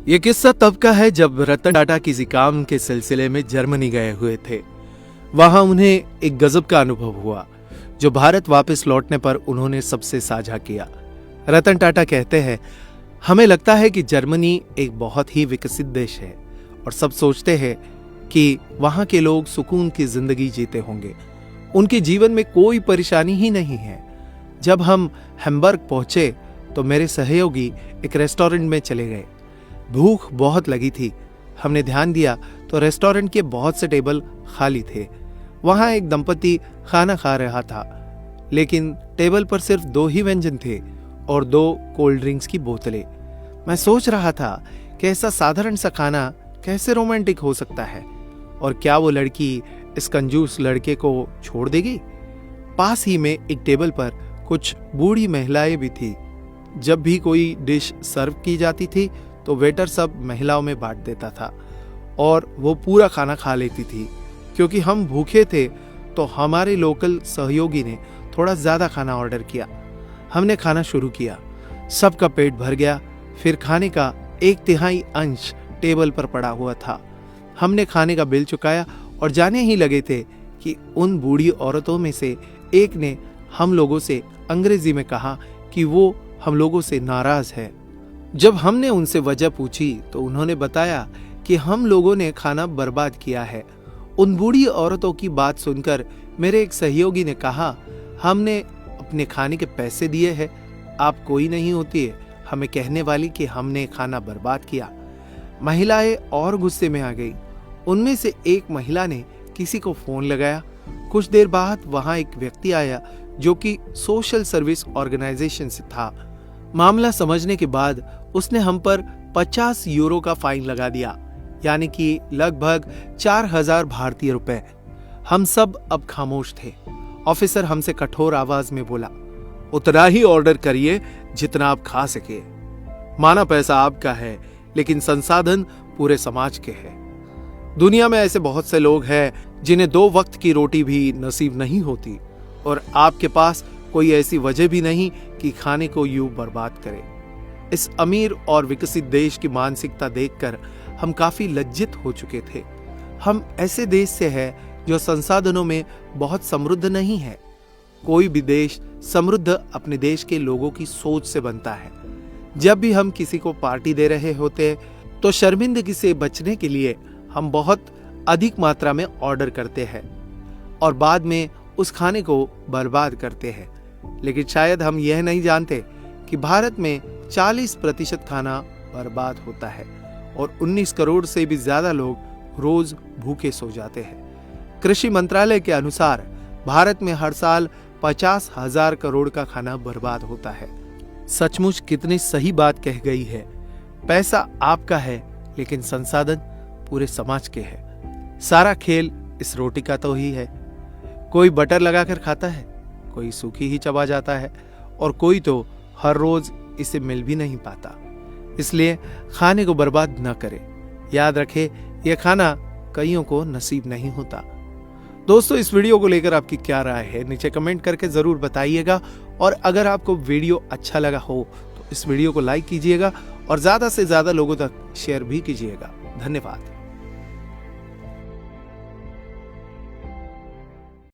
ये किस्सा तब का है जब रतन टाटा किसी काम के सिलसिले में जर्मनी गए हुए थे। वहां उन्हें एक गजब का अनुभव हुआ जो भारत वापस लौटने पर उन्होंने सबसे साझा किया। रतन टाटा कहते हैं, हमें लगता है कि जर्मनी एक बहुत ही विकसित देश है और सब सोचते हैं कि वहां के लोग सुकून की जिंदगी जीते होंगे, उनके जीवन में कोई परेशानी ही नहीं है। जब हम हैम्बर्ग पहुंचे तो मेरे सहयोगी एक रेस्टोरेंट में चले गए। भूख बहुत लगी थी। हमने ध्यान दिया तो रेस्टोरेंट के बहुत से टेबल खाली थे। वहां एक दंपति खाना खा रहा था, लेकिन टेबल पर सिर्फ 2 ही व्यंजन थे और 2 कोल्ड ड्रिंक्स की बोतलें। मैं सोच रहा था कि ऐसा साधारण सा खाना कैसे रोमांटिक हो सकता है और क्या वो लड़की इस कंजूस लड़के को छोड़ देगी। पास ही में एक टेबल पर कुछ बूढ़ी महिलाएं भी थी। जब भी कोई डिश सर्व की जाती थी तो वेटर सब महिलाओं में बांट देता था और वो पूरा खाना खा लेती थी। क्योंकि हम भूखे थे तो हमारे लोकल सहयोगी ने थोड़ा ज्यादा खाना ऑर्डर किया। हमने खाना शुरू किया, सबका पेट भर गया। फिर खाने का 1/3 अंश टेबल पर पड़ा हुआ था। हमने खाने का बिल चुकाया और जाने ही लगे थे कि उन बूढ़ी औरतों में से एक ने हम लोगों से अंग्रेजी में कहा कि वो हम लोगों से नाराज है। जब हमने उनसे वजह पूछी तो उन्होंने बताया कि हम लोगों ने खाना बर्बाद किया है। उन बूढ़ी औरतों की बात सुनकर मेरे एक सहयोगी ने कहा, हमने अपने खाने के पैसे दिए हैं, आप कोई नहीं होती है हमें कहने वाली कि हमने खाना बर्बाद किया। महिलाएं और गुस्से में आ गई। उनमें से एक महिला ने किसी को फोन लगाया। कुछ देर बाद वहां एक व्यक्ति आया जो कि सोशल सर्विस ऑर्गेनाइजेशन से था। मामला समझने के बाद उसने हम पर 50 यूरो का फाइन लगा दिया, यानी कि लगभग 4000 भारतीय रुपए। हम सब अब खामोश थे। ऑफिसर हमसे कठोर आवाज में बोला, उतना ही ऑर्डर करिए जितना आप खा सके। माना पैसा आपका है, लेकिन संसाधन पूरे समाज के हैं। दुनिया में ऐसे बहुत से लोग हैं जिन्हें 2 वक्त की रोटी भी नसीब नहीं होती और आपके पास कोई ऐसी वजह भी नहीं कि खाने को यूं बर्बाद करे। इस अमीर और विकसित देश की मानसिकता देखकर हम काफी लज्जित हो चुके थे। हम ऐसे देश से हैं जो संसाधनों में बहुत समृद्ध नहीं है। कोई भी देश समृद्ध अपने देश के लोगों की सोच से बनता है। जब भी हम किसी को पार्टी दे रहे होते तो शर्मिंदगी से बचने के लिए हम बहुत अधिक मात्रा में ऑर्डर करते हैं और बाद में उस खाने को बर्बाद करते हैं। लेकिन शायद हम यह नहीं जानते कि भारत में 40% खाना बर्बाद होता है और 19 करोड़ से भी ज्यादा लोग रोज भूखे सो जाते हैं। कृषि मंत्रालय के अनुसार भारत में हर साल 50,000 करोड़ का खाना बर्बाद होता है। सचमुच कितनी सही बात कह गई है। पैसा आपका है, लेकिन संसाधन पूरे समाज के हैं। सारा खेल इस रोटी का तो ही है। कोई बटर लगाकर खाता है, कोई सूखी ही चबा जाता है और कोई तो हर रोज इसे मिल भी नहीं पाता। इसलिए खाने को बर्बाद न करें। याद रखें, यह खाना कईयों को नसीब नहीं होता। दोस्तों, इस वीडियो को लेकर आपकी क्या राय है नीचे कमेंट करके जरूर बताइएगा और अगर आपको वीडियो अच्छा लगा हो तो इस वीडियो को लाइक कीजिएगा और ज्यादा से ज्यादा लोगों तक शेयर भी कीजिएगा। धन्यवाद।